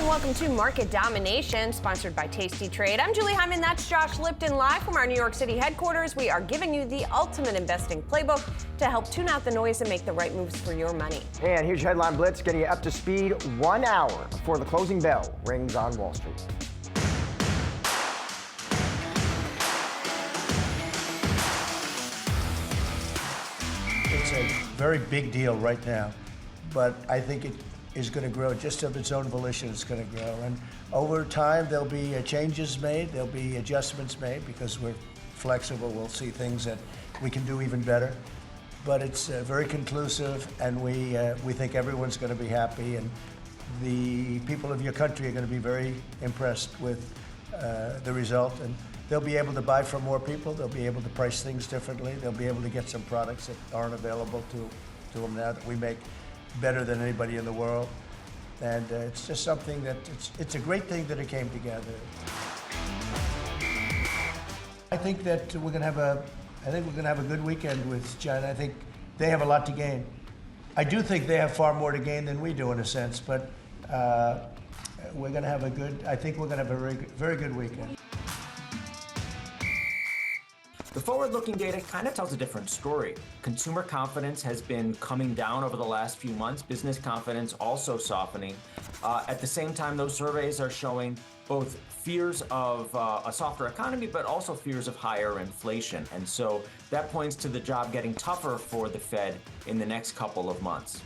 welcome to Market Domination, sponsored by Tasty Trade. I'm Julie Hyman, that's Josh Lipton, live from our New York City headquarters. We are giving you the ultimate investing playbook to help tune out the noise and make the right moves for your money. And here's your headline blitz, getting you up to speed 1 hour before the closing bell rings on Wall Street. It's a very big deal right now, but I think it is going to grow just of its own volition. It's going to grow, and over time there'll be changes made, there'll be adjustments made because we're flexible. We'll see things that we can do even better, but it's very conclusive, and we think everyone's going to be happy, and the people of your country are going to be very impressed with the result, and they'll be able to buy from more people. They'll be able to price things differently. They'll be able to get some products that aren't available to them now that we make better than anybody in the world. And it's just something that it's a great thing that it came together. I think that we're going to have a good weekend with China. I think they have a lot to gain. I do think they have far more to gain than we do in a sense, but we're going to have a very, very good weekend. The forward-looking data kind of tells a different story. Consumer confidence has been coming down over the last few months. Business confidence also softening. At the same time, those surveys are showing both fears of a softer economy, but also fears of higher inflation. And so that points to the job getting tougher for the Fed in the next couple of months.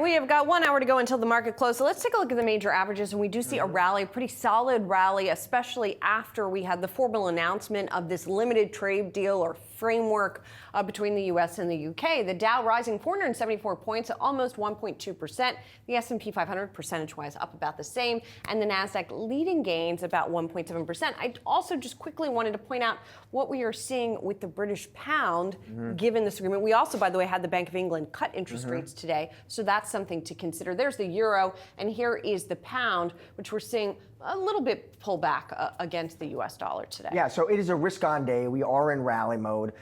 We have got 1 hour to go until the market close. So let's take a look at the major averages. And we do see a rally, a pretty solid rally, especially after we had the formal announcement of this limited trade deal or framework between the U.S. and the U.K. The Dow rising 474 points at almost 1.2%. The S&P 500 percentage-wise up about the same. And the NASDAQ leading gains about 1.7%. I also just quickly wanted to point out what we are seeing with the British pound, given this agreement. We also, by the way, had the Bank of England cut interest rates today. So that's something to consider. There's the euro, and here is the pound, which we're seeing a little bit pull back against the U.S. dollar today. Yeah, so it is a risk-on day. We are in rally mode.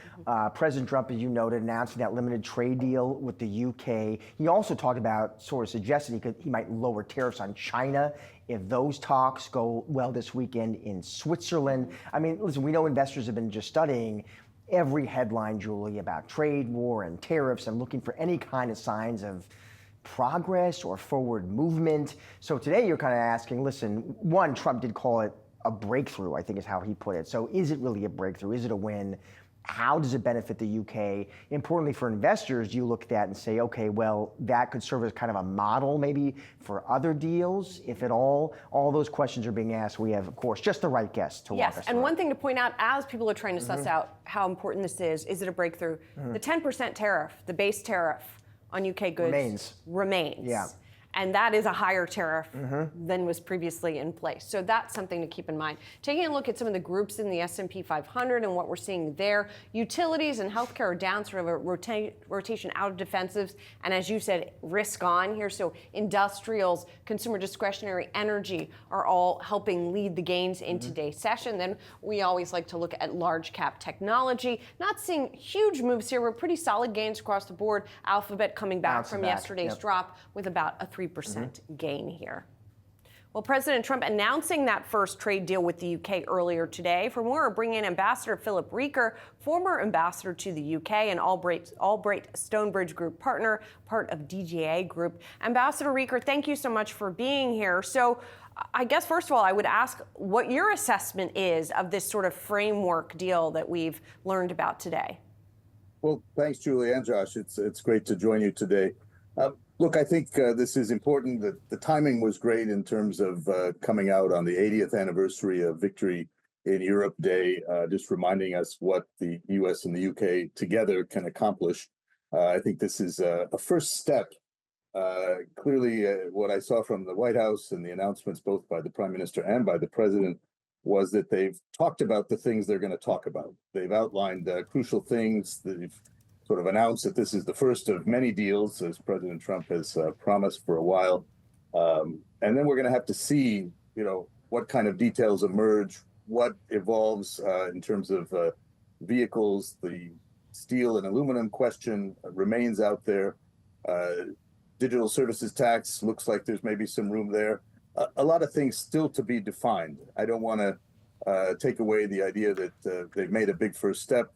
President Trump, as you noted, announcing that limited trade deal with the U.K. He also talked about, sort of suggested he might lower tariffs on China if those talks go well this weekend in Switzerland. I mean, listen, we know investors have been just studying every headline, Julie, about trade war and tariffs and looking for any kind of signs of progress or forward movement. So today you're kind of asking, listen, one, Trump did call it a breakthrough, I think is how he put it. So is it really a breakthrough? Is it a win? How does it benefit the UK? Importantly for investors, you look at that and say, okay, well, that could serve as kind of a model maybe for other deals, if at all. All those questions are being asked. We have, of course, just the right guest to walk us through. Yes, and one thing to point out as people are trying to suss out how important this is it a breakthrough? The 10% tariff, the base tariff on UK goods remains. Yeah. And that is a higher tariff than was previously in place. So that's something to keep in mind. Taking a look at some of the groups in the S&P 500 and what we're seeing there, utilities and healthcare are down, sort of a rotation out of defensives. And as you said, risk on here. So industrials, consumer discretionary, energy are all helping lead the gains in today's session. Then we always like to look at large cap technology. Not seeing huge moves here. We're pretty solid gains across the board. Alphabet coming back from yesterday's drop with about a 3% gain here. Well, President Trump announcing that first trade deal with the UK earlier today. For more, we're bringing in Ambassador Philip Reeker, former ambassador to the UK and Albright Stonebridge Group partner, part of DGA Group. Ambassador Reeker, thank you so much for being here. So I guess, first of all, I would ask what your assessment is of this sort of framework deal that we've learned about today. Well, thanks, Julie and Josh. It's great to join you today. Look, I think this is important. The timing was great in terms of coming out on the 80th anniversary of Victory in Europe Day, just reminding us what the U.S. and the UK together can accomplish. I think this is a first step. Clearly, what I saw from the White House and the announcements both by the Prime Minister and by the President was that they've talked about the things they're going to talk about. They've outlined crucial things. They've sort of announced that this is the first of many deals, as President Trump has promised for a while. And then we're going to have to see, what kind of details emerge, what evolves in terms of vehicles. The steel and aluminum question remains out there. digital services tax looks like there's maybe some room there. A lot of things still to be defined. I don't want to take away the idea that they've made a big first step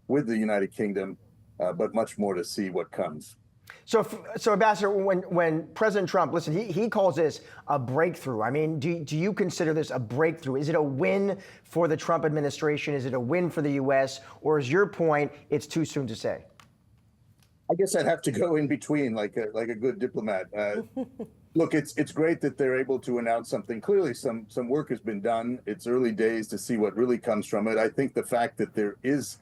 with the United Kingdom, but much more to see what comes. So Ambassador, when President Trump, listen, he calls this a breakthrough. I mean, do you consider this a breakthrough? Is it a win for the Trump administration? Is it a win for the U.S.? Or is your point, it's too soon to say? I guess I'd have to go in between, like a good diplomat. Look, it's great that they're able to announce something. Clearly, some work has been done. It's early days to see what really comes from it. I think the fact that there is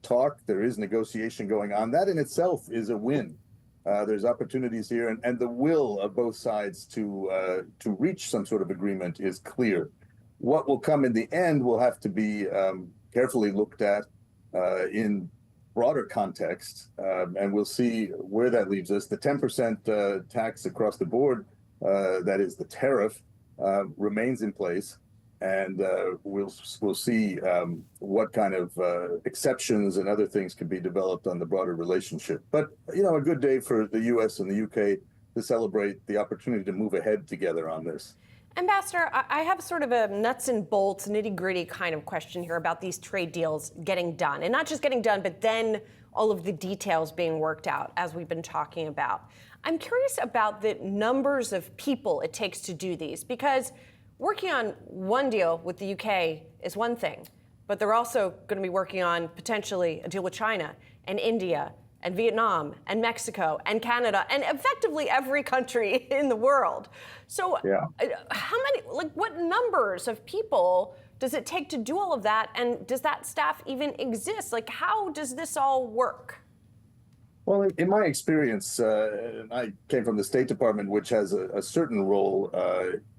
talk, there is negotiation going on, that in itself is a win. There's opportunities here, and the will of both sides to reach some sort of agreement is clear. What will come in the end will have to be carefully looked at in broader context, and we'll see where that leaves us. The 10% tax across the board, that is the tariff, remains in place, and we'll see what kind of exceptions and other things can be developed on the broader relationship. But a good day for the U.S. and the U.K. to celebrate the opportunity to move ahead together on this. Ambassador, I have sort of a nuts and bolts, nitty-gritty kind of question here about these trade deals getting done. And not just getting done, but then all of the details being worked out, as we've been talking about. I'm curious about the numbers of people it takes to do these, because working on one deal with the UK is one thing, but they're also going to be working on potentially a deal with China and India and Vietnam and Mexico and Canada and effectively every country in the world. So how many, what numbers of people does it take to do all of that? And does that staff even exist? How does this all work? Well, in my experience, I came from the State Department, which has a certain role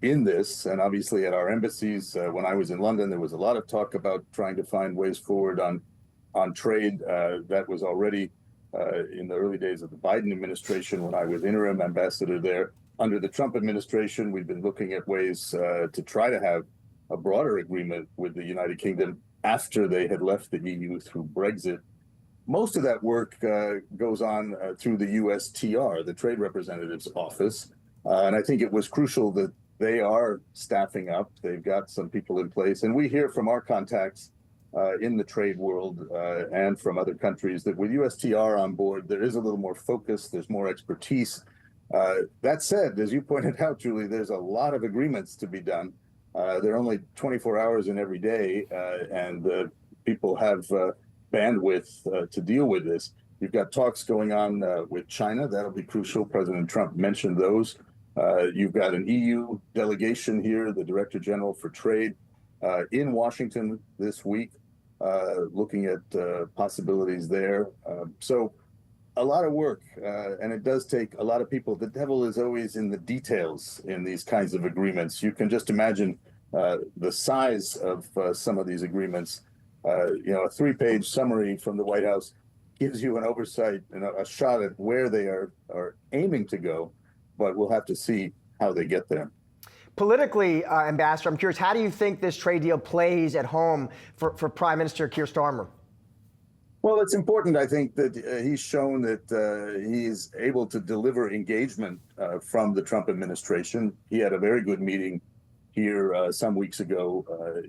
in this. And obviously at our embassies, when I was in London, there was a lot of talk about trying to find ways forward on trade. That was already in the early days of the Biden administration when I was interim ambassador there. Under the Trump administration, we've been looking at ways to try to have a broader agreement with the United Kingdom after they had left the EU through Brexit. Most of that work goes on through the USTR, the Trade Representative's Office. And I think it was crucial that they are staffing up. They've got some people in place. And we hear from our contacts in the trade world and from other countries that with USTR on board, there is a little more focus, there's more expertise. That said, as you pointed out, Julie, there's a lot of agreements to be done. There are only 24 hours in every day, and people have bandwidth to deal with this. You've got talks going on with China. That'll be crucial. President Trump mentioned those. You've got an EU delegation here, the Director General for Trade, in Washington this week, looking at possibilities there. So a lot of work, and it does take a lot of people. The devil is always in the details in these kinds of agreements. You can just imagine the size of some of these agreements. A 3-page summary from the White House gives you an oversight and a shot at where they are aiming to go, but we'll have to see how they get there. Politically, Ambassador, I'm curious, how do you think this trade deal plays at home for Prime Minister Keir Starmer? Well, it's important, I think, that he's shown that he's able to deliver engagement from the Trump administration. He had a very good meeting here some weeks ago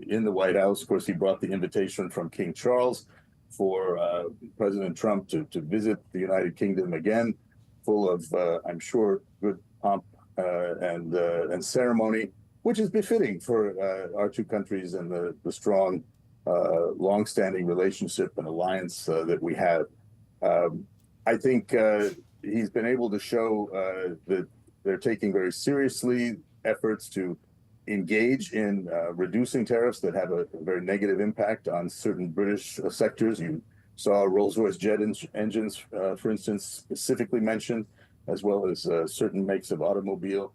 in the White House. Of course, he brought the invitation from King Charles for President Trump to visit the United Kingdom again, full of, I'm sure, good pomp and ceremony, which is befitting for our two countries and the strong, long-standing relationship and alliance that we have. I think he's been able to show that they're taking very seriously efforts to engage in reducing tariffs that have a very negative impact on certain British sectors. You saw Rolls-Royce jet engines, for instance, specifically mentioned, as well as certain makes of automobile.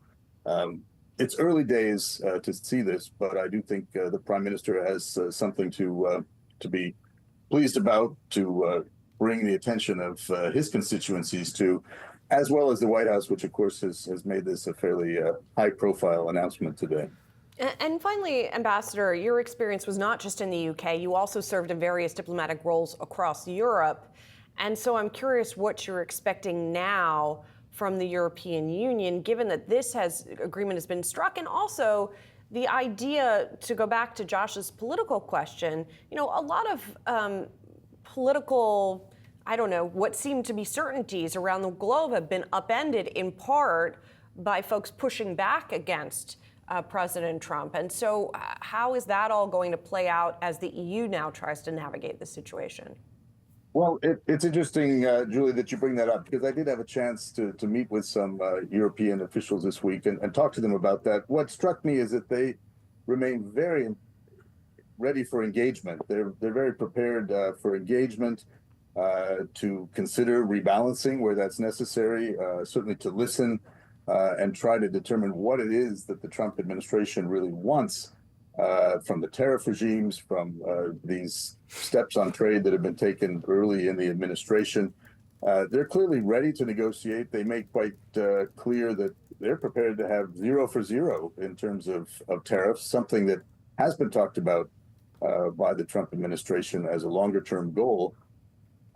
It's early days to see this, but I do think the Prime Minister has something to be pleased about, to bring the attention of his constituencies to, as well as the White House, which of course has made this a fairly high-profile announcement today. And finally, Ambassador, your experience was not just in the UK. You also served in various diplomatic roles across Europe. And so I'm curious what you're expecting now from the European Union, given that this agreement has been struck, and also the idea, to go back to Josh's political question, a lot of political, I don't know, what seem to be certainties around the globe have been upended in part by folks pushing back against President Trump. And so how is that all going to play out as the EU now tries to navigate the situation? Well, it's interesting, Julie, that you bring that up, because I did have a chance to meet with some European officials this week and talk to them about that. What struck me is that they remain very ready for engagement. They're very prepared for engagement, to consider rebalancing where that's necessary, certainly to listen and try to determine what it is that the Trump administration really wants from the tariff regimes, from these steps on trade that have been taken early in the administration. They're clearly ready to negotiate. They make quite clear that they're prepared to have 0 for 0 in terms of tariffs, something that has been talked about by the Trump administration as a longer term goal.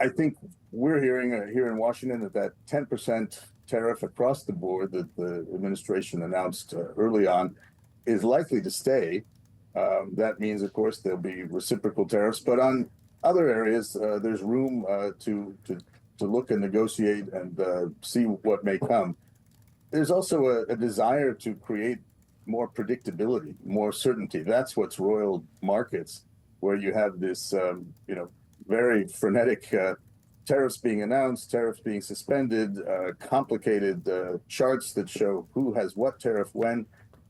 I think we're hearing here in Washington that 10% tariff across the board that the administration announced early on is likely to stay. That means, of course, there'll be reciprocal tariffs, but on other areas, there's room to look and negotiate and see what may come. There's also a desire to create more predictability, more certainty. That's what's roiled markets, where you have this, very frenetic tariffs being announced, tariffs being suspended, complicated charts that show who has what tariff when.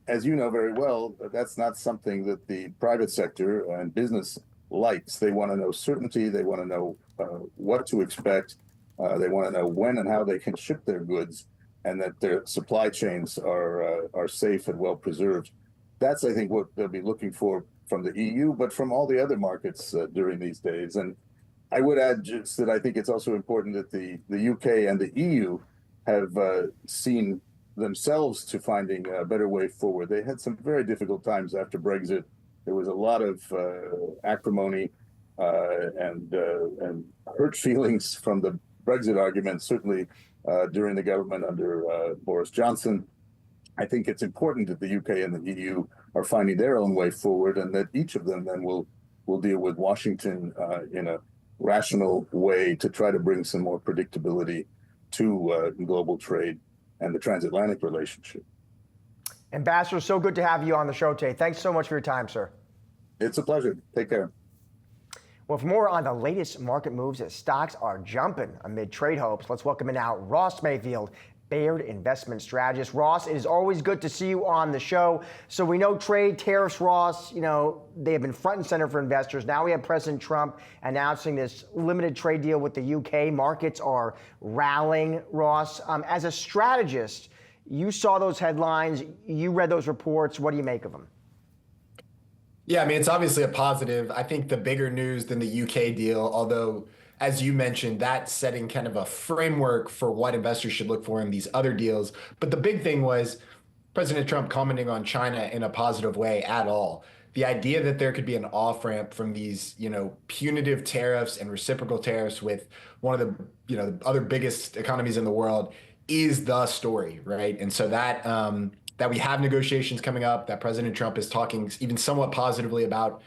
As you know very well, that's not something that the private sector and business likes. They want to know certainty. They want to know what to expect. They want to know when and how they can ship their goods, and that their supply chains are safe and well preserved. That's, I think, what they'll be looking for from the EU, but from all the other markets during these days. And I would add just that I think it's also important that the UK and the EU have seen themselves to finding a better way forward. They had some very difficult times after Brexit. There was a lot of acrimony and hurt feelings from the Brexit argument, certainly during the government under Boris Johnson. I think it's important that the UK and the EU are finding their own way forward, and that each of them then will deal with Washington in a rational way to try to bring some more predictability to global trade and the transatlantic relationship. Ambassador, so good to have you on the show today. Thanks so much for your time, sir. It's a pleasure. Take care. Well, for more on the latest market moves as stocks are jumping amid trade hopes, let's welcome in now Ross Mayfield, Baird investment strategist. Ross, it is always good to see you on the show. So we know trade, tariffs, Ross, they have been front and center for investors. Now we have President Trump announcing this limited trade deal with the UK. Markets are rallying, Ross. As a strategist, you saw those headlines, you read those reports. What do you make of them? Yeah, I mean, it's obviously a positive. I think the bigger news than the UK deal, although, as you mentioned, that's setting kind of a framework for what investors should look for in these other deals. But the big thing was President Trump commenting on China in a positive way at all. The idea that there could be an off-ramp from these, punitive tariffs and reciprocal tariffs with one of the other biggest economies in the world is the story, right? And so that we have negotiations coming up, that President Trump is talking even somewhat positively about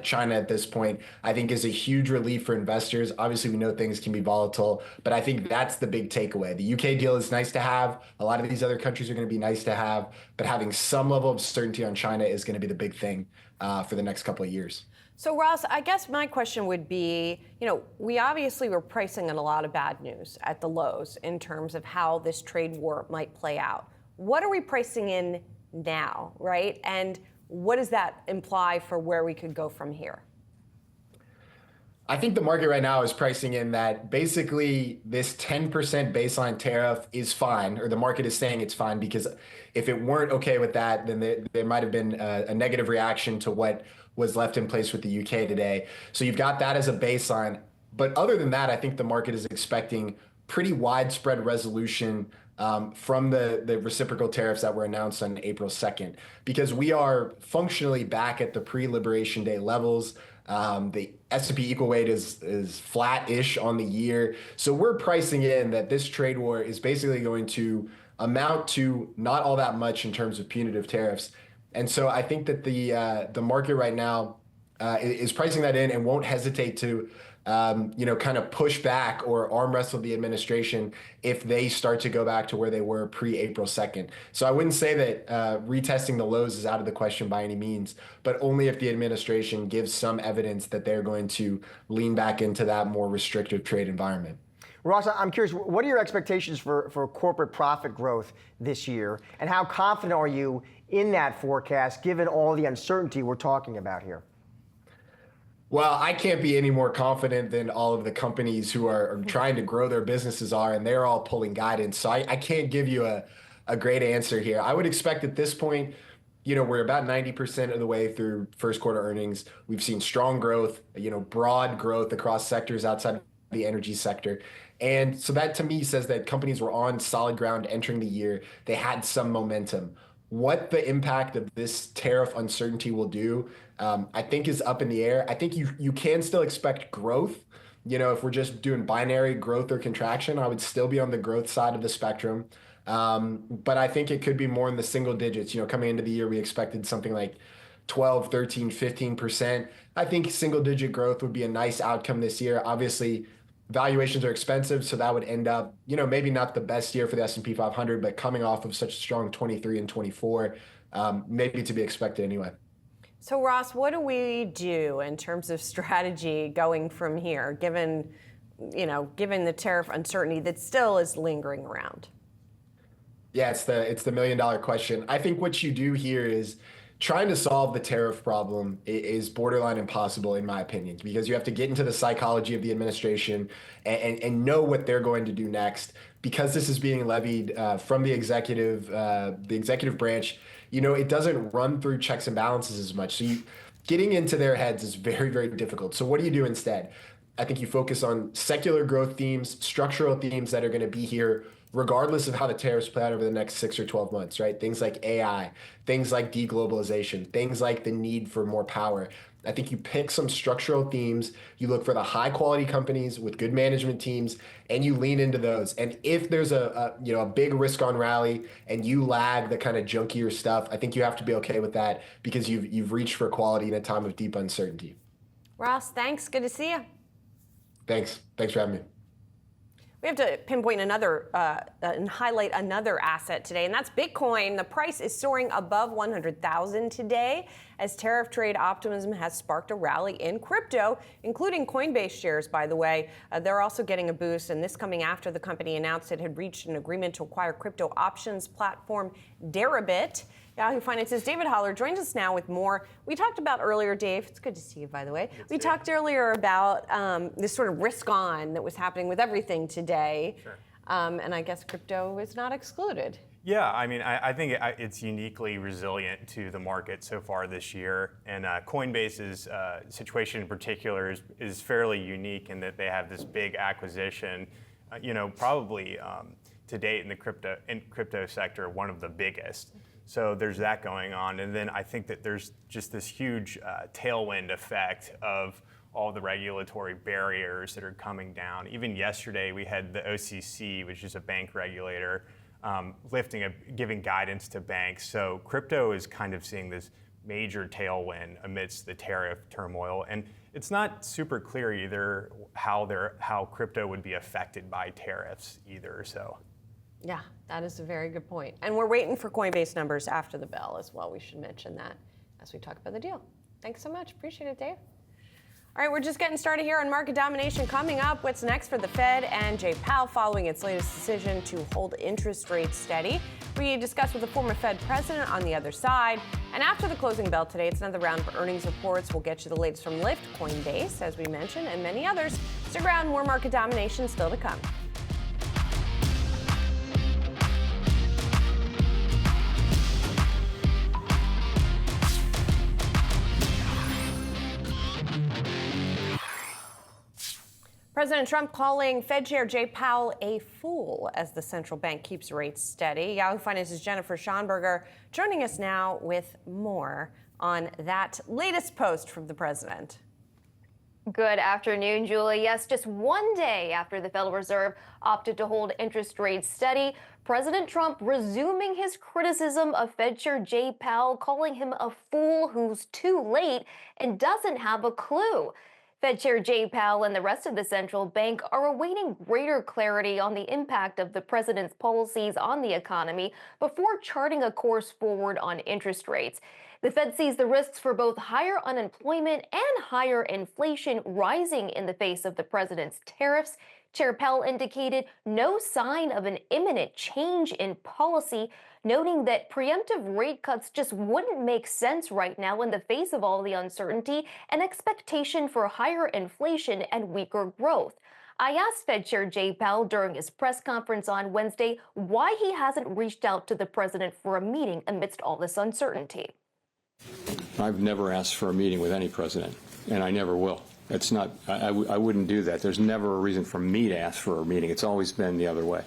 China at this point, I think is a huge relief for investors. Obviously, we know things can be volatile, but I think that's the big takeaway. The UK deal is nice to have. A lot of these other countries are going to be nice to have, but having some level of certainty on China is going to be the big thing for the next couple of years. So, Ross, I guess my question would be, we obviously were pricing in a lot of bad news at the lows in terms of how this trade war might play out. What are we pricing in now, right? And what does that imply for where we could go from here? I think the market right now is pricing in that basically this 10% baseline tariff is fine, or the market is saying it's fine, because if it weren't okay with that, then there might have been a negative reaction to what was left in place with the UK today. So you've got that as a baseline. But other than that, I think the market is expecting pretty widespread resolution from the reciprocal tariffs that were announced on April 2nd, because we are functionally back at the pre-Liberation Day levels. The S&P equal weight is flat-ish on the year. So we're pricing in that this trade war is basically going to amount to not all that much in terms of punitive tariffs. And so I think that the market right now is pricing that in and won't hesitate to kind of push back or arm wrestle the administration if they start to go back to where they were pre-April 2nd. So I wouldn't say that retesting the lows is out of the question by any means, but only if the administration gives some evidence that they're going to lean back into that more restrictive trade environment. Ross, I'm curious, what are your expectations for corporate profit growth this year? And how confident are you in that forecast, given all the uncertainty we're talking about here? Well, I can't be any more confident than all of the companies who are trying to grow their businesses are, and they're all pulling guidance. So I can't give you a great answer here. I would expect at this point, we're about 90% of the way through first quarter earnings. We've seen strong growth, broad growth across sectors outside of the energy sector. And so that to me says that companies were on solid ground entering the year. They had some momentum. What the impact of this tariff uncertainty will do, I think is up in the air. I think you can still expect growth. If we're just doing binary growth or contraction, I would still be on the growth side of the spectrum. But I think it could be more in the single digits. Coming into the year, we expected something like 12, 13, 15%. I think single digit growth would be a nice outcome this year. Obviously, valuations are expensive, so that would end up, maybe not the best year for the S&P 500, but coming off of such a strong 23 and 24, maybe to be expected anyway. So Ross, what do we do in terms of strategy going from here, given the tariff uncertainty that still is lingering around? Yeah, it's the $1 million question. I think what you do here is trying to solve the tariff problem is borderline impossible, in my opinion, because you have to get into the psychology of the administration and know what they're going to do next. Because this is being levied from the executive branch, it doesn't run through checks and balances as much. So getting into their heads is very, very difficult. So what do you do instead? I think you focus on secular growth themes, structural themes that are going to be here regardless of how the tariffs play out over the next 6 or 12 months, right? Things like AI, things like deglobalization, things like the need for more power. I think you pick some structural themes, you look for the high quality companies with good management teams, and you lean into those. And if there's a big risk on rally and you lag the kind of junkier stuff, I think you have to be okay with that because you've reached for quality in a time of deep uncertainty. Ross, thanks. Good to see you. Thanks for having me. We have to pinpoint another and highlight another asset today, and that's Bitcoin. The price is soaring above 100,000 today as tariff trade optimism has sparked a rally in crypto, including Coinbase shares, by the way. They're also getting a boost, and this coming after the company announced it had reached an agreement to acquire crypto options platform Deribit. Yahoo Finance's David Holler joins us now with more. We talked about earlier, Dave, it's good to see you, by the way. We talked earlier about this sort of risk on that was happening with everything today. Sure. And I guess crypto is not excluded. Yeah, I think it's uniquely resilient to the market so far this year. And Coinbase's situation in particular is fairly unique in that they have this big acquisition, probably to date in the crypto sector, one of the biggest. So there's that going on. And then I think that there's just this huge tailwind effect of all the regulatory barriers that are coming down. Even yesterday, we had the OCC, which is a bank regulator, giving guidance to banks. So crypto is kind of seeing this major tailwind amidst the tariff turmoil. And it's not super clear either how crypto would be affected by tariffs either. So. Yeah, that is a very good point. And we're waiting for Coinbase numbers after the bell as well. We should mention that as we talk about the deal. Thanks so much. Appreciate it, Dave. All right, we're just getting started here on Market Domination. Coming up, what's next for the Fed and Jay Powell following its latest decision to hold interest rates steady. We discuss with the former Fed president on the other side. And after the closing bell today, it's another round of earnings reports. We'll get you the latest from Lyft, Coinbase, as we mentioned, and many others. Stick around, more Market Domination still to come. President Trump calling Fed Chair Jay Powell a fool as the central bank keeps rates steady. Yahoo Finance's Jennifer Schonberger joining us now with more on that latest post from the president. Good afternoon, Julie. Yes, just one day after the Federal Reserve opted to hold interest rates steady, President Trump resuming his criticism of Fed Chair Jay Powell, calling him a fool who's too late and doesn't have a clue. Fed Chair Jay Powell and the rest of the central bank are awaiting greater clarity on the impact of the president's policies on the economy before charting a course forward on interest rates. The Fed sees the risks for both higher unemployment and higher inflation rising in the face of the president's tariffs. Chair Powell indicated no sign of an imminent change in policy, noting that preemptive rate cuts just wouldn't make sense right now in the face of all the uncertainty and expectation for higher inflation and weaker growth. I asked Fed Chair Jay Powell during his press conference on Wednesday why he hasn't reached out to the president for a meeting amidst all this uncertainty. I've never asked for a meeting with any president, and I never will. It's not, I wouldn't do that. There's never a reason for me to ask for a meeting. It's always been the other way.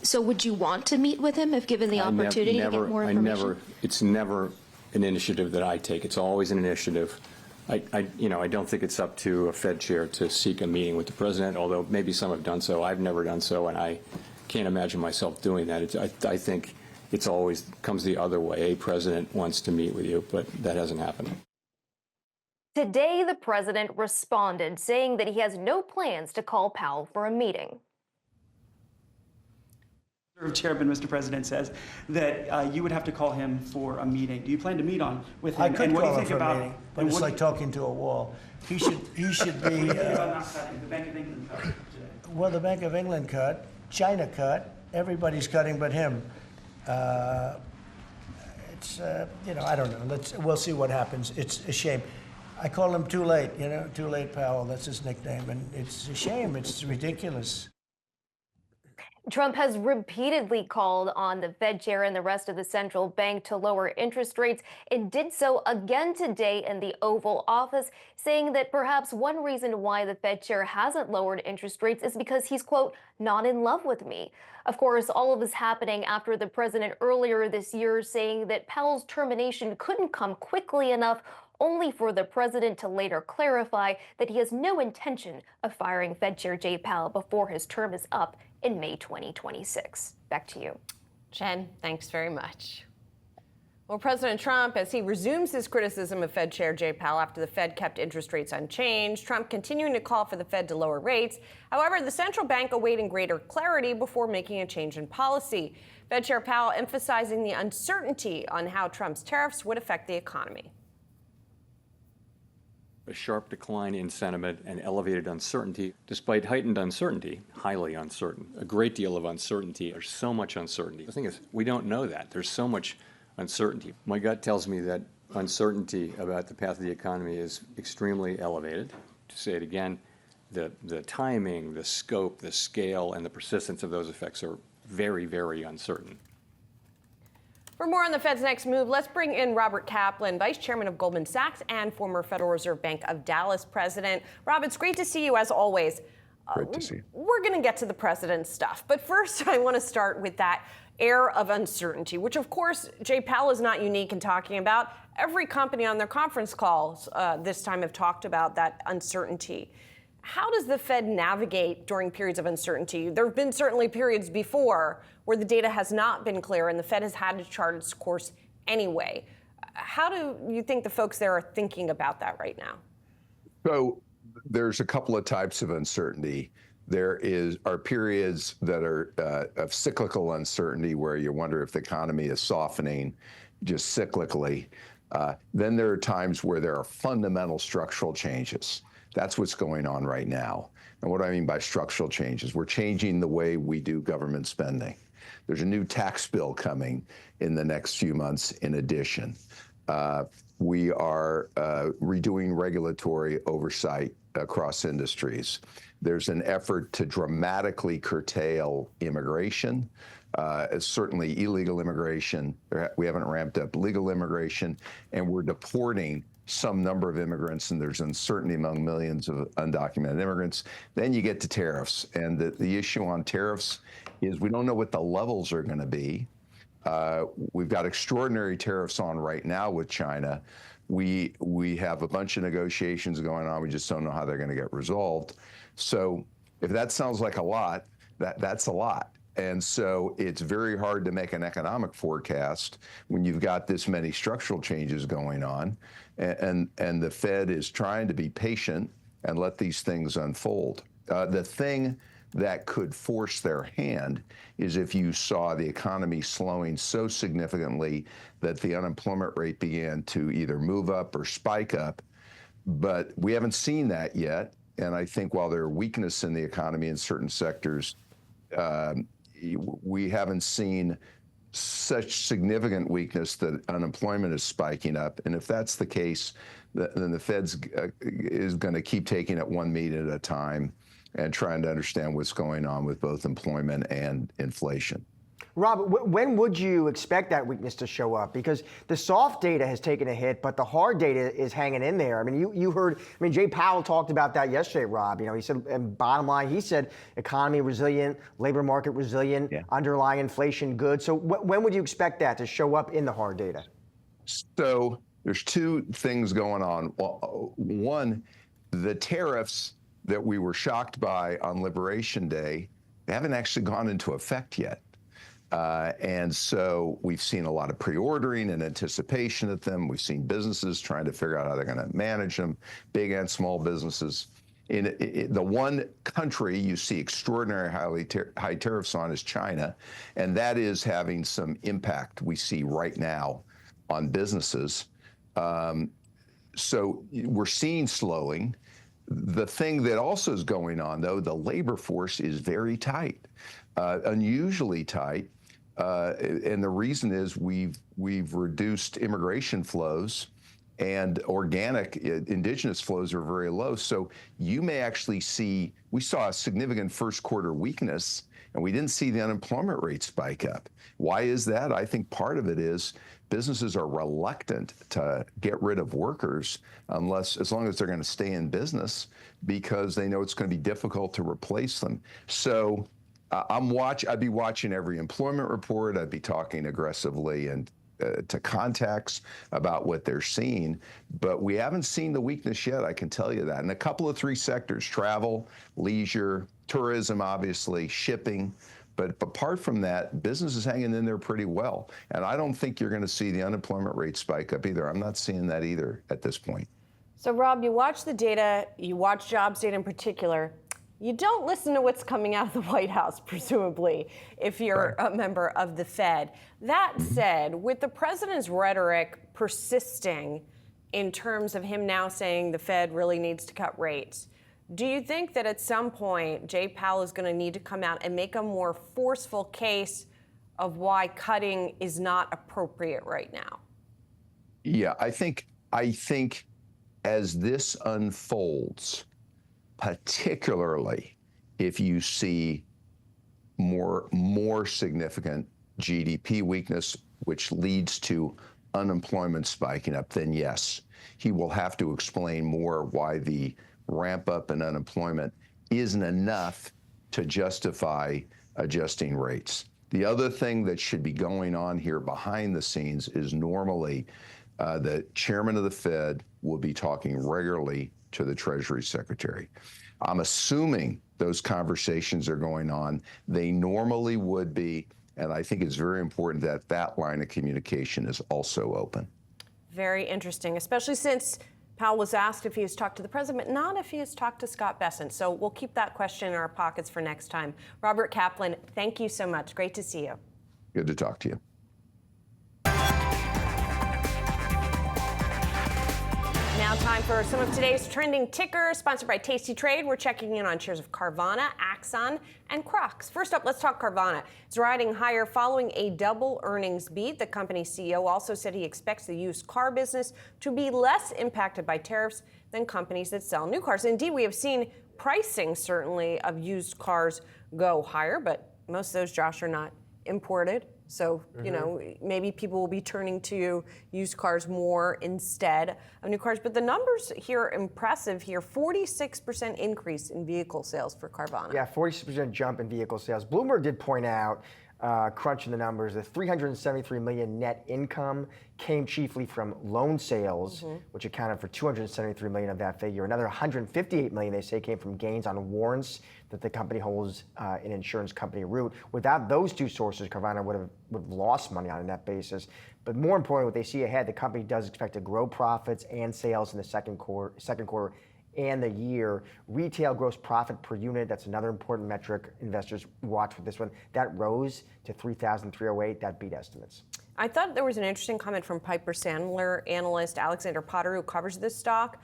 So would you want to meet with him if given the opportunity to get more information? It's never an initiative that I take. It's always an initiative. I don't think it's up to a Fed chair to seek a meeting with the president, although maybe some have done so. I've never done so, and I can't imagine myself doing that. I think it's always comes the other way. A president wants to meet with you, but that hasn't happened. Today, the president responded, saying that he has no plans to call Powell for a meeting. Chairman, Mr. President, says that you would have to call him for a meeting. Do you plan to meet with him? I could and what do call you him think for a about meeting, but it's like talking to a wall. He should be. the Bank of England cut today? Well, the Bank of England cut, China cut, everybody's cutting but him. It's I don't know. We'll see what happens. It's a shame. I call him Too Late, Too Late Powell. That's his nickname, and it's a shame. It's ridiculous. Trump has repeatedly called on the Fed chair and the rest of the central bank to lower interest rates and did so again today in the Oval Office, saying that perhaps one reason why the Fed chair hasn't lowered interest rates is because he's, quote, not in love with me. Of course, all of this happening after the president earlier this year saying that Powell's termination couldn't come quickly enough, only for the president to later clarify that he has no intention of firing Fed Chair Jay Powell before his term is up in May 2026. Back to you. Jen, thanks very much. Well, President Trump, as he resumes his criticism of Fed Chair Jay Powell after the Fed kept interest rates unchanged, Trump continuing to call for the Fed to lower rates. However, the central bank awaiting greater clarity before making a change in policy. Fed Chair Powell emphasizing the uncertainty on how Trump's tariffs would affect the economy. A sharp decline in sentiment and elevated uncertainty, despite heightened uncertainty, highly uncertain, a great deal of uncertainty. There's so much uncertainty. The thing is, we don't know that. There's so much uncertainty. My gut tells me that uncertainty about the path of the economy is extremely elevated. To say it again, the timing, the scope, the scale, and the persistence of those effects are very, very uncertain. For more on the Fed's next move, let's bring in Robert Kaplan, Vice Chairman of Goldman Sachs and former Federal Reserve Bank of Dallas President. Rob, it's great to see you as always. Great to see you. We're going to get to the president's stuff, but first I want to start with that air of uncertainty, which of course Jay Powell is not unique in talking about. Every company on their conference calls this time have talked about that uncertainty. How does the Fed navigate during periods of uncertainty? There have been certainly periods before where the data has not been clear and the Fed has had to chart its course anyway. How do you think the folks there are thinking about that right now? So there's a couple of types of uncertainty. There are periods that are of cyclical uncertainty where you wonder if the economy is softening just cyclically. Then there are times where there are fundamental structural changes. That's what's going on right now. And what do I mean by structural changes? We're changing the way we do government spending. There's a new tax bill coming in the next few months in addition. We are redoing regulatory oversight across industries. There's an effort to dramatically curtail immigration, certainly illegal immigration. We haven't ramped up legal immigration, and we're deporting some number of immigrants, and there's uncertainty among millions of undocumented immigrants. Then you get to tariffs, and the issue on tariffs is we don't know what the levels are going to be. We've got extraordinary tariffs on right now with China, We have a bunch of negotiations going on. We just don't know how they're going to get resolved. So if that sounds like a lot, that's a lot. And so it's very hard to make an economic forecast when you've got this many structural changes going on. And the Fed is trying to be patient and let these things unfold. The thing that could force their hand is if you saw the economy slowing so significantly that the unemployment rate began to either move up or spike up. But we haven't seen that yet. And I think while there are weakness in the economy in certain sectors, we haven't seen such significant weakness that unemployment is spiking up. And if that's the case, then the Fed's is going to keep taking it one meeting at a time and trying to understand what's going on with both employment and inflation. Rob, when would you expect that weakness to show up? Because the soft data has taken a hit, but the hard data is hanging in there. I mean, you heard, Jay Powell talked about that yesterday, Rob. He said, and bottom line, he said economy resilient, labor market resilient, underlying inflation good. So when would you expect that to show up in the hard data? So there's two things going on. One, the tariffs that we were shocked by on Liberation Day, they haven't actually gone into effect yet. And so we've seen a lot of pre-ordering and anticipation of them. We've seen businesses trying to figure out how they're going to manage them, big and small businesses. In the one country you see extraordinary high tariffs on is China, and that is having some impact we see right now on businesses. So we're seeing slowing. The thing that also is going on, though, the labor force is very tight, unusually tight. And the reason is we've reduced immigration flows, and organic indigenous flows are very low. So you may actually see, we saw a significant first quarter weakness, and we didn't see the unemployment rate spike up. Why is that? I think part of it is businesses are reluctant to get rid of workers as long as they're going to stay in business, because they know it's going to be difficult to replace them. So I'd be watching every employment report. I'd be talking aggressively and to contacts about what they're seeing, but we haven't seen the weakness yet, I can tell you that. In a couple of three sectors: travel, leisure, tourism, obviously, shipping. But apart from that, business is hanging in there pretty well. And I don't think you're going to see the unemployment rate spike up either. I'm not seeing that either at this point. So, Rob, you watch the data, you watch jobs data in particular. You don't listen to what's coming out of the White House, presumably, if you're a member of the Fed. That said, with the president's rhetoric persisting in terms of him now saying the Fed really needs to cut rates, do you think that at some point Jay Powell is going to need to come out and make a more forceful case of why cutting is not appropriate right now? Yeah, I think as this unfolds, particularly if you see more significant GDP weakness, which leads to unemployment spiking up, then yes, he will have to explain more why the ramp up in unemployment isn't enough to justify adjusting rates. The other thing that should be going on here behind the scenes is normally the chairman of the Fed will be talking regularly to the Treasury Secretary. I'm assuming those conversations are going on. They normally would be, and I think it's very important that that line of communication is also open. Very interesting, especially since Powell was asked if he has talked to the president, not if he has talked to Scott Bessent. So we'll keep that question in our pockets for next time. Robert Kaplan, thank you so much. Great to see you. Good to talk to you. Now time for some of today's trending tickers, sponsored by Tasty Trade. We're checking in on shares of Carvana, Axon, and Crocs. First up, let's talk Carvana. It's riding higher following a double earnings beat. The company's CEO also said he expects the used car business to be less impacted by tariffs than companies that sell new cars. Indeed, we have seen pricing, certainly, of used cars go higher, but most of those, Josh, are not imported. So, you know, maybe people will be turning to used cars more instead of new cars. But the numbers here are impressive here. 46% increase in vehicle sales for Carvana. Yeah, 46% jump in vehicle sales. Bloomberg did point out crunching the numbers, the $373 million net income came chiefly from loan sales, which accounted for $273 million of that figure. Another $158 million, they say, came from gains on warrants that the company holds in insurance company Root. Without those two sources, Carvana would have lost money on a net basis. But more importantly, what they see ahead, the company does expect to grow profits and sales in the second quarter and the year. Retail gross profit per unit, that's another important metric investors watch with this one. That rose to $3,308. That beat estimates. I thought there was an interesting comment from Piper Sandler analyst Alexander Potter, who covers this stock.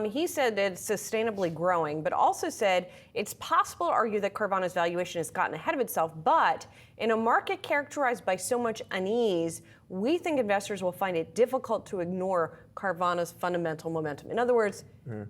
He said that it's sustainably growing, but also said it's possible to argue that Carvana's valuation has gotten ahead of itself, but in a market characterized by so much unease, we think investors will find it difficult to ignore Carvana's fundamental momentum. In other words,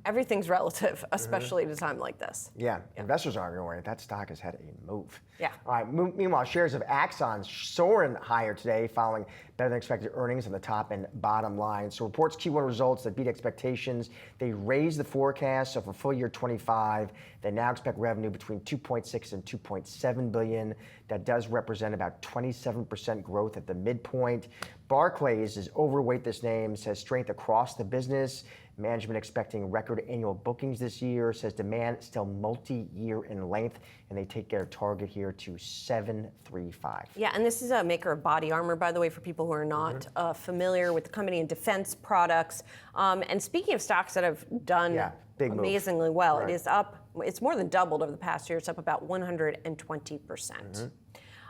everything's relative, especially at a time like this. Yeah, investors aren't ignoring it. That stock has had a move. Yeah. All right, meanwhile, shares of Axon soaring higher today following better than expected earnings on the top and bottom line. So reports Q1 results that beat expectations. They raised the forecast. So for full year 25, they now expect revenue between 2.6 and 2.7 billion. That does represent about 27% growth at the midpoint. Barclays is overweight this name, says strength across the business. Management expecting record annual bookings this year, says demand still multi-year in length, and they take their target here to 735. Yeah, and this is a maker of body armor, by the way, for people who are not familiar with the company and defense products. And speaking of stocks that have done amazingly well, it is up, it's more than doubled over the past year. It's up about 120%.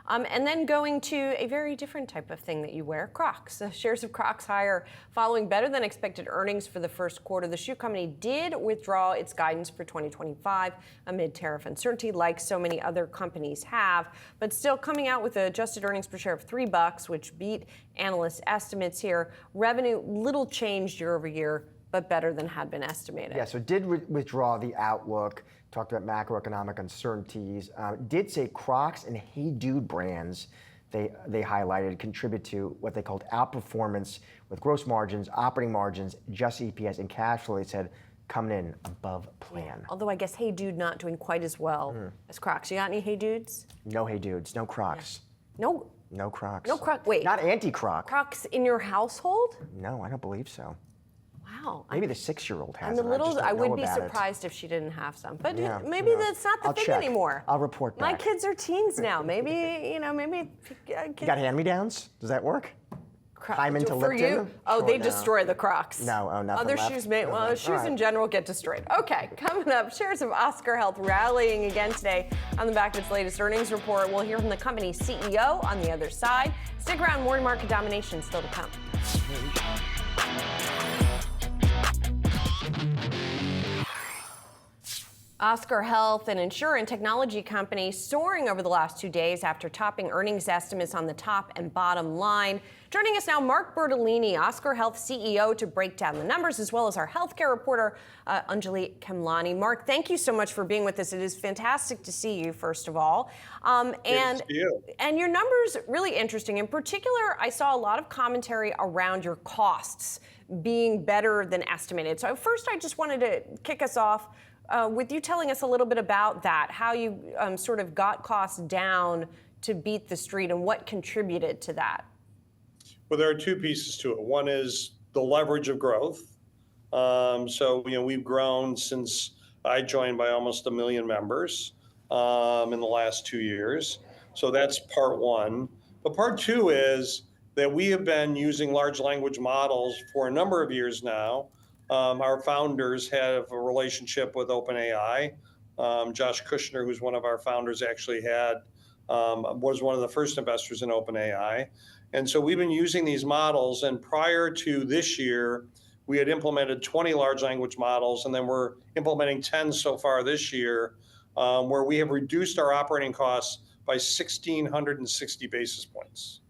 And then going to a very different type of thing that you wear, Crocs. The shares of Crocs higher following better than expected earnings for the first quarter. The shoe company did withdraw its guidance for 2025 amid tariff uncertainty, like so many other companies have, but still coming out with adjusted earnings per share of $3, which beat analyst estimates here. Revenue, little changed year over year, but better than had been estimated. Yeah, so it did withdraw the outlook, talked about macroeconomic uncertainties, did say Crocs and Hey Dude brands they highlighted contribute to what they called outperformance with gross margins, operating margins, just EPS, and cash flow. They said coming in above plan. Yeah. Although I guess Hey Dude not doing quite as well as Crocs. You got any Hey Dudes? No Hey Dudes, no Crocs. Yeah. No Crocs. No Crocs. Wait. Not anti-Croc. Crocs in your household? No, I don't believe so. Wow. Maybe the 6-year-old has and them. I would be surprised if she didn't have some. But maybe that's not the I'll thing check. anymore. I'll report back. My kids are teens now. Maybe, maybe. You got hand-me-downs? Does that work? Hyman to for Lipton? you? Oh, Sure, they no. destroy the Crocs. No, nothing Other left? shoes may, well, shoes All in right. general get destroyed. Okay, coming up, shares of Oscar Health rallying again today on the back of its latest earnings report. We'll hear from the company's CEO on the other side. Stick around, morning market domination still to come. Oscar Health, an insurance technology company, soaring over the last 2 days after topping earnings estimates on the top and bottom line. Joining us now, Mark Bertolini, Oscar Health CEO, to break down the numbers, as well as our healthcare reporter, Anjali Kamlani. Mark, thank you so much for being with us. It is fantastic to see you, first of all. And your numbers really interesting. In particular, I saw a lot of commentary around your costs being better than estimated. So first, I just wanted to kick us off with you telling us a little bit about that, how you sort of got costs down to beat the street and what contributed to that. Well, there are two pieces to it. One is the leverage of growth. We've grown since I joined by almost 1 million members in the last 2 years. So that's part one. But part two is that we have been using large language models for a number of years now. Our founders have a relationship with OpenAI. Josh Kushner, who's one of our founders, actually was one of the first investors in OpenAI. And so we've been using these models. And prior to this year, we had implemented 20 large language models, and then we're implementing 10 so far this year, where we have reduced our operating costs by 1,660 basis points.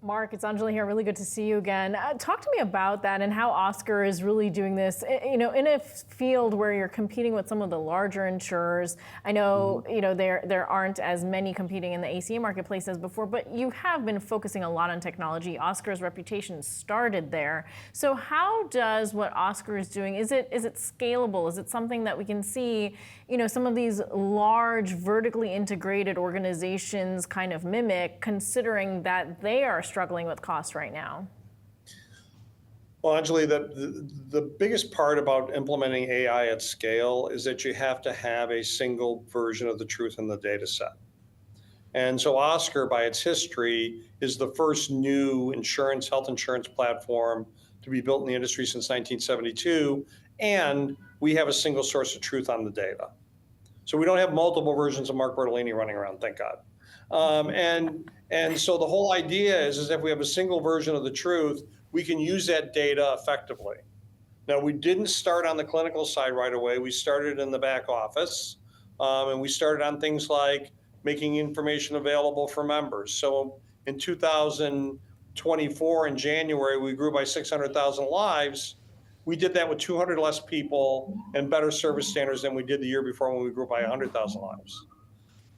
Mark, it's Anjali here. Really good to see you again. Talk to me about that and how Oscar is really doing this, in a field where you're competing with some of the larger insurers. I know, there aren't as many competing in the ACA marketplace as before, but you have been focusing a lot on technology. Oscar's reputation started there. So how does what Oscar is doing, is it scalable? Is it something that we can see, some of these large vertically integrated organizations kind of mimic, considering that they are struggling with costs right now? Well, Anjali, the biggest part about implementing AI at scale is that you have to have a single version of the truth in the data set. And so Oscar, by its history, is the first new health insurance platform to be built in the industry since 1972. And we have a single source of truth on the data. So we don't have multiple versions of Mark Bertolini running around, thank God. And so the whole idea is if we have a single version of the truth, we can use that data effectively. Now, we didn't start on the clinical side right away. We started in the back office, and we started on things like making information available for members. So in 2024, in January, we grew by 600,000 lives. We did that with 200 less people and better service standards than we did the year before when we grew by 100,000 lives.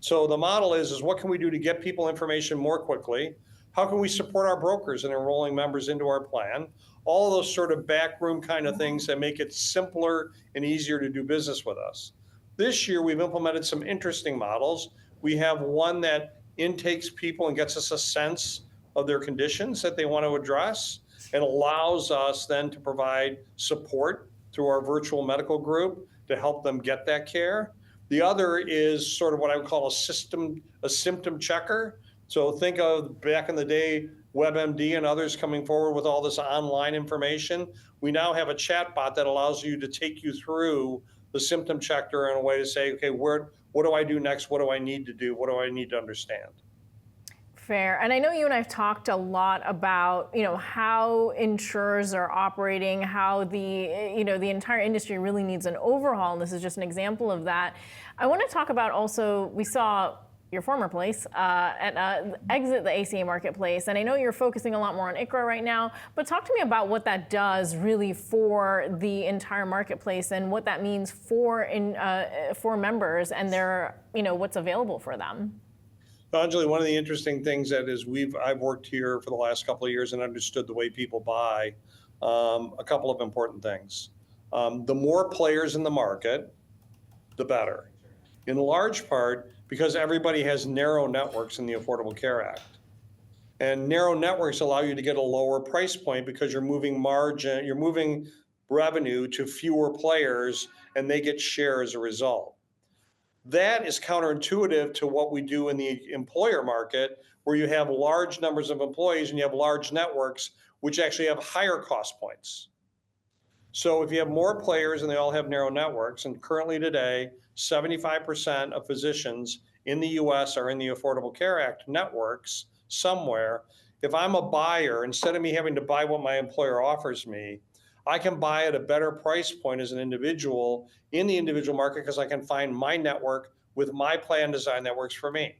So the model is what can we do to get people information more quickly? How can we support our brokers in enrolling members into our plan? All of those sort of backroom kind of things that make it simpler and easier to do business with us. This year, we've implemented some interesting models. We have one that intakes people and gets us a sense of their conditions that they want to address and allows us then to provide support through our virtual medical group to help them get that care. The other is sort of what I would call a symptom checker. So think of back in the day, WebMD and others coming forward with all this online information. We now have a chat bot that allows you to take you through the symptom checker in a way to say, okay, what do I do next? What do I need to do? What do I need to understand? Fair. And I know you and I have talked a lot about, how insurers are operating, how the entire industry really needs an overhaul. And this is just an example of that. I want to talk about also, we saw your former place exit the ACA marketplace. And I know you're focusing a lot more on ICHRA right now, but talk to me about what that does really for the entire marketplace and what that means for members and their, what's available for them. Anjali, one of the interesting things that is I've worked here for the last couple of years and understood the way people buy a couple of important things. The more players in the market, the better. In large part because everybody has narrow networks in the Affordable Care Act. And narrow networks allow you to get a lower price point because you're moving revenue to fewer players and they get share as a result. That is counterintuitive to what we do in the employer market, where you have large numbers of employees and you have large networks, which actually have higher cost points. So if you have more players and they all have narrow networks, and currently today, 75% of physicians in the US are in the Affordable Care Act networks somewhere. If I'm a buyer, instead of me having to buy what my employer offers me, I can buy at a better price point as an individual in the individual market because I can find my network with my plan design that works for me.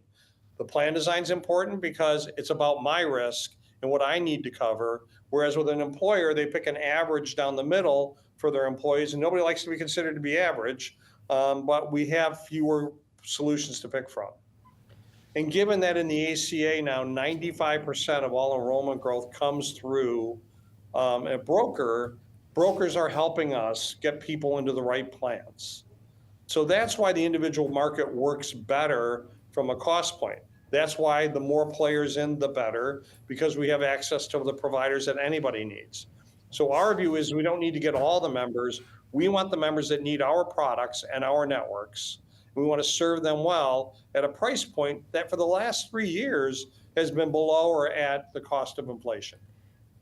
The plan design is important because it's about my risk and what I need to cover, whereas with an employer, they pick an average down the middle for their employees, and nobody likes to be considered to be average, but we have fewer solutions to pick from. And given that in the ACA now, 95% of all enrollment growth comes through a broker, brokers are helping us get people into the right plans. So that's why the individual market works better from a cost point. That's why the more players in, the better, because we have access to the providers that anybody needs. So our view is we don't need to get all the members. We want the members that need our products and our networks. We want to serve them well at a price point that for the last 3 years has been below or at the cost of inflation.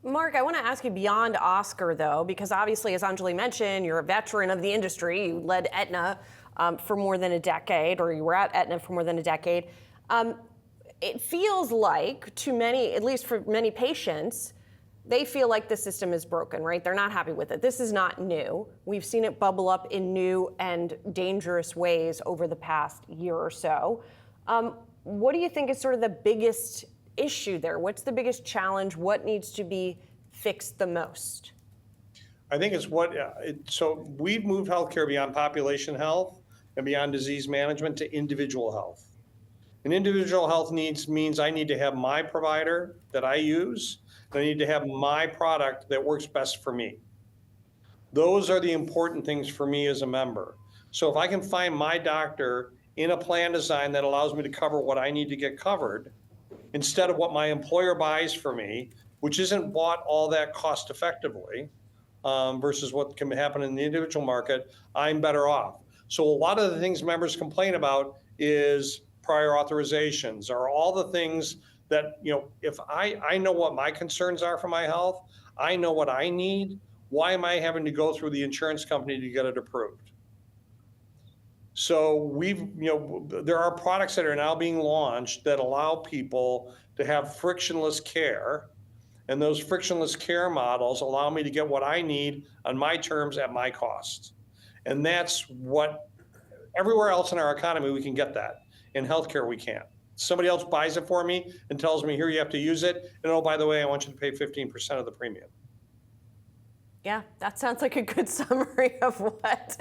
Mark, I want to ask you beyond Oscar, though, because obviously, as Anjali mentioned, you're a veteran of the industry. You led Aetna for more than a decade, or you were at Aetna for more than a decade. It feels like, to many, at least for many patients, they feel like the system is broken, right? They're not happy with it. This is not new. We've seen it bubble up in new and dangerous ways over the past year or so. What do you think is sort of the biggest issue there? What's the biggest challenge? What needs to be fixed the most? I think it's so we've moved healthcare beyond population health and beyond disease management to individual health. And individual health means I need to have my provider that I use, and I need to have my product that works best for me. Those are the important things for me as a member. So if I can find my doctor in a plan design that allows me to cover what I need to get covered, instead of what my employer buys for me, which isn't bought all that cost effectively, versus what can happen in the individual market, I'm better off. So a lot of the things members complain about is prior authorizations, or all the things that, if I know what my concerns are for my health, I know what I need, why am I having to go through the insurance company to get it approved? So there are products that are now being launched that allow people to have frictionless care. And those frictionless care models allow me to get what I need on my terms at my cost. And that's what, everywhere else in our economy, we can get that. In healthcare, we can't. Somebody else buys it for me and tells me, here, you have to use it. And oh, by the way, I want you to pay 15% of the premium. Yeah, that sounds like a good summary of what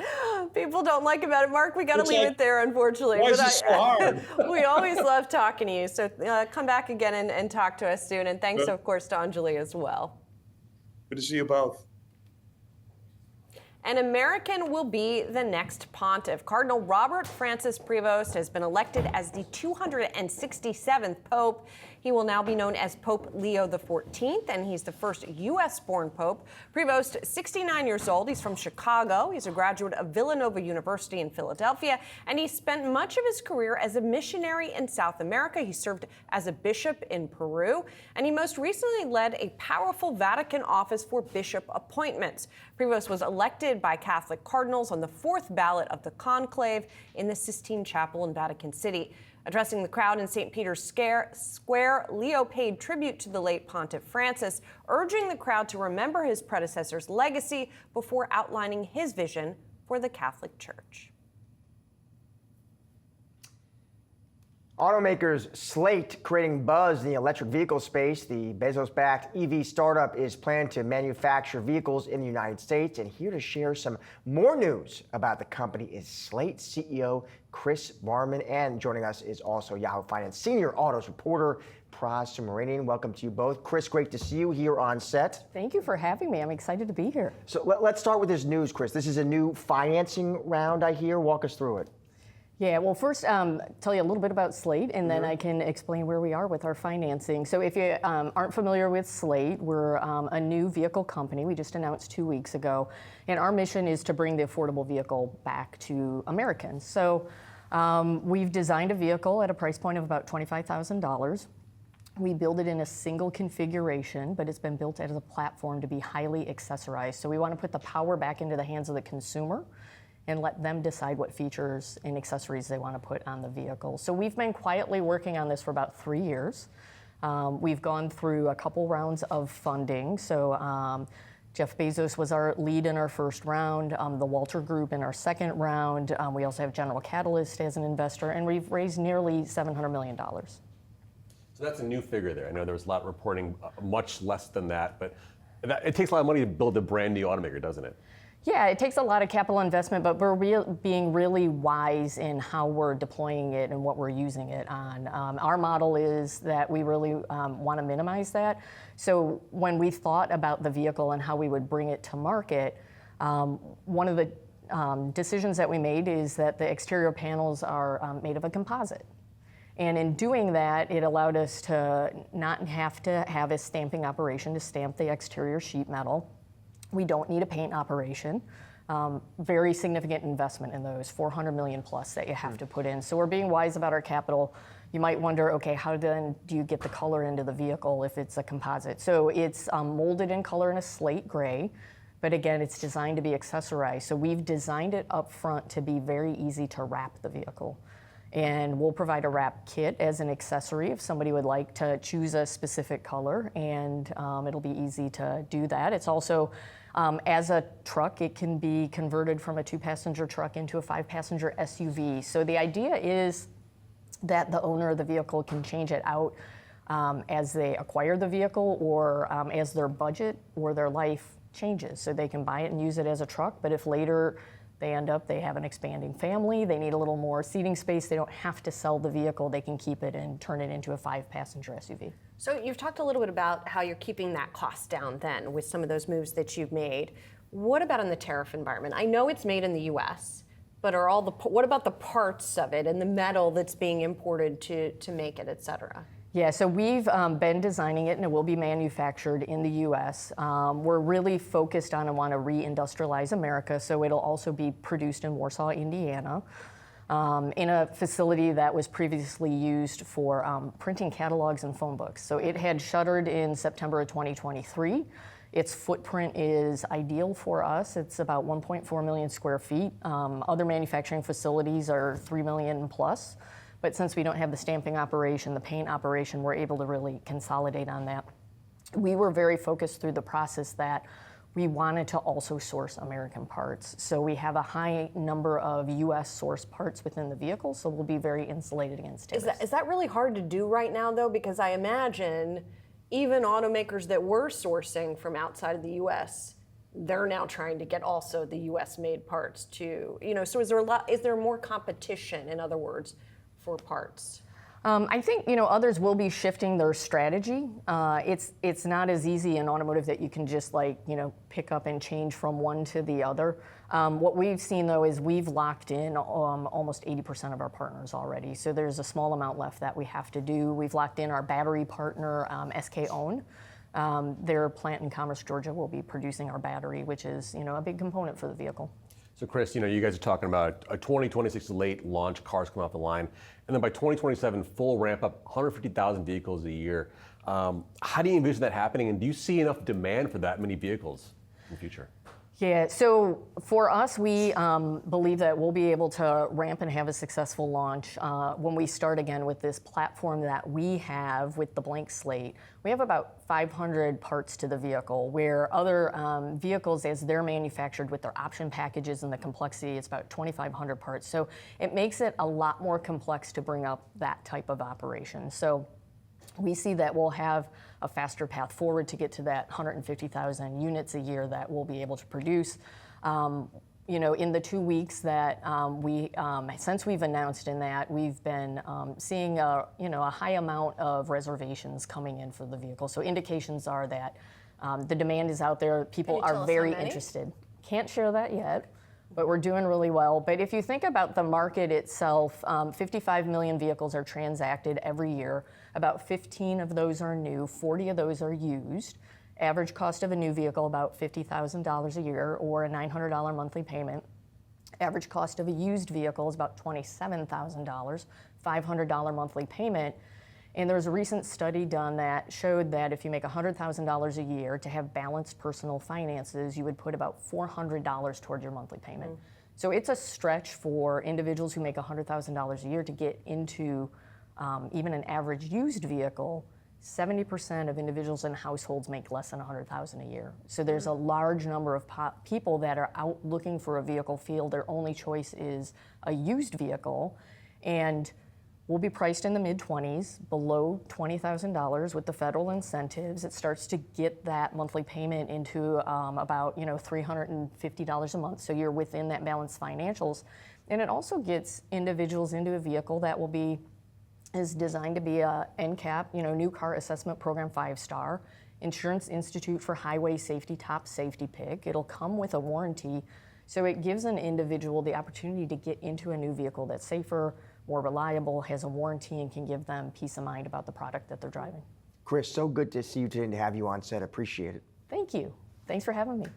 people don't like about it. Mark, we got to leave it there, unfortunately. Why is this so hard? We always love talking to you. So come back again and talk to us soon. And thanks, of course, to Anjali as well. Good to see you both. An American will be the next pontiff. Cardinal Robert Francis Prevost has been elected as the 267th Pope. He will now be known as Pope Leo XIV, and he's the first U.S.-born Pope. Prevost, 69 years old. He's from Chicago. He's a graduate of Villanova University in Philadelphia, and he spent much of his career as a missionary in South America. He served as a bishop in Peru, and he most recently led a powerful Vatican office for bishop appointments. Prevost was elected by Catholic cardinals on the fourth ballot of the conclave in the Sistine Chapel in Vatican City. Addressing the crowd in St. Peter's Square, Leo paid tribute to the late Pontiff Francis, urging the crowd to remember his predecessor's legacy before outlining his vision for the Catholic Church. Automakers Slate creating buzz in the electric vehicle space. The Bezos-backed EV startup is planned to manufacture vehicles in the United States. And here to share some more news about the company is Slate CEO Chris Barman. And joining us is also Yahoo Finance senior autos reporter Praz Subramanian. Welcome to you both. Chris, great to see you here on set. Thank you for having me. I'm excited to be here. So let's start with this news, Chris. This is a new financing round, I hear. Walk us through it. Yeah, well, first, tell you a little bit about Slate, and then I can explain where we are with our financing. So if you aren't familiar with Slate, we're a new vehicle company. We just announced 2 weeks ago, and our mission is to bring the affordable vehicle back to Americans. So we've designed a vehicle at a price point of about $25,000. We build it in a single configuration, but it's been built as a platform to be highly accessorized. So we want to put the power back into the hands of the consumer and let them decide what features and accessories they want to put on the vehicle. So we've been quietly working on this for about 3 years. We've gone through a couple rounds of funding. So Jeff Bezos was our lead in our first round, the Walter Group in our second round. We also have General Catalyst as an investor, and we've raised nearly $700 million. So that's a new figure there. I know there was a lot reporting much less than that, but it takes a lot of money to build a brand new automaker, doesn't it? Yeah, it takes a lot of capital investment, but we're being really wise in how we're deploying it and what we're using it on. Our model is that we really want to minimize that. So when we thought about the vehicle and how we would bring it to market, one of the decisions that we made is that the exterior panels are made of a composite. And in doing that, it allowed us to not have to have a stamping operation to stamp the exterior sheet metal. We don't need a paint operation. Very significant investment in those, $400 million plus that you have to put in. So we're being wise about our capital. You might wonder, okay, how then do you get the color into the vehicle if it's a composite? So it's molded in color in a slate gray, but again, it's designed to be accessorized. So we've designed it up front to be very easy to wrap the vehicle. And we'll provide a wrap kit as an accessory if somebody would like to choose a specific color, and it'll be easy to do that. It's also, as a truck, it can be converted from a 2-passenger truck into a 5-passenger SUV. So the idea is that the owner of the vehicle can change it out as they acquire the vehicle or as their budget or their life changes. So they can buy it and use it as a truck, but if later they have an expanding family, they need a little more seating space, they don't have to sell the vehicle, they can keep it and turn it into a 5-passenger SUV. So you've talked a little bit about how you're keeping that cost down then with some of those moves that you've made. What about in the tariff environment? I know it's made in the US, but what about the parts of it and the metal that's being imported to make it, et cetera? Yeah, so we've been designing it and it will be manufactured in the US. We're really focused on and want to reindustrialize America, so it'll also be produced in Warsaw, Indiana, in a facility that was previously used for printing catalogs and phone books. So it had shuttered in September of 2023. Its footprint is ideal for us. It's about 1.4 million square feet. Other manufacturing facilities are 3 million plus. But since we don't have the stamping operation, the paint operation, we're able to really consolidate on that. We were very focused through the process that we wanted to also source American parts. So we have a high number of US sourced parts within the vehicle, so we'll be very insulated against tariffs. Is that really hard to do right now though? Because I imagine even automakers that were sourcing from outside of the US, they're now trying to get also the US made parts too. So is there more competition, in other words, for parts? I think others will be shifting their strategy. It's not as easy in automotive that you can just pick up and change from one to the other. What we've seen though is we've locked in almost 80% of our partners already. So there's a small amount left that we have to do. We've locked in our battery partner, SK On. Their plant in Commerce, Georgia will be producing our battery, which is a big component for the vehicle. So Chris, you guys are talking about a 2026 late launch, cars come off the line, and then by 2027, full ramp up, 150,000 vehicles a year. How do you envision that happening, and do you see enough demand for that many vehicles in the future? Yeah, so for us, we believe that we'll be able to ramp and have a successful launch when we start again with this platform that we have with the blank slate. We have about 500 parts to the vehicle, where other vehicles, as they're manufactured with their option packages and the complexity, it's about 2,500 parts. So it makes it a lot more complex to bring up that type of operation. So we see that we'll have a faster path forward to get to that 150,000 units a year that we'll be able to produce. In the 2 weeks that since we've announced in that, we've been seeing a high amount of reservations coming in for the vehicle. So indications are that the demand is out there. People are very interested. Can't share that yet, but we're doing really well. But if you think about the market itself, 55 million vehicles are transacted every year. About 15 of those are new, 40 of those are used. Average cost of a new vehicle, about $50,000 a year, or a $900 monthly payment. Average cost of a used vehicle is about $27,000, $500 monthly payment. And there was a recent study done that showed that if you make $100,000 a year to have balanced personal finances, you would put about $400 towards your monthly payment. So it's a stretch for individuals who make $100,000 a year to get into even an average used vehicle. 70% of individuals in households make less than $100,000 a year. So there's a large number of people that are out looking for a vehicle, feel their only choice is a used vehicle, and will be priced in the mid-20s, below $20,000 with the federal incentives. It starts to get that monthly payment into about $350 a month, so you're within that balanced financials. And it also gets individuals into a vehicle that is designed to be a NCAP, New Car Assessment Program 5-star, Insurance Institute for Highway Safety top safety pick. It'll come with a warranty, so it gives an individual the opportunity to get into a new vehicle that's safer, more reliable, has a warranty, and can give them peace of mind about the product that they're driving. Chris, so good to see you today and to have you on set. Appreciate it. Thank you. Thanks for having me.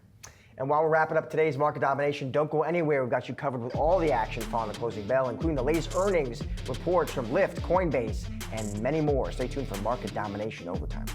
And while we're wrapping up today's Market Domination, don't go anywhere. We've got you covered with all the action following the closing bell, including the latest earnings reports from Lyft, Coinbase, and many more. Stay tuned for Market Domination Overtime.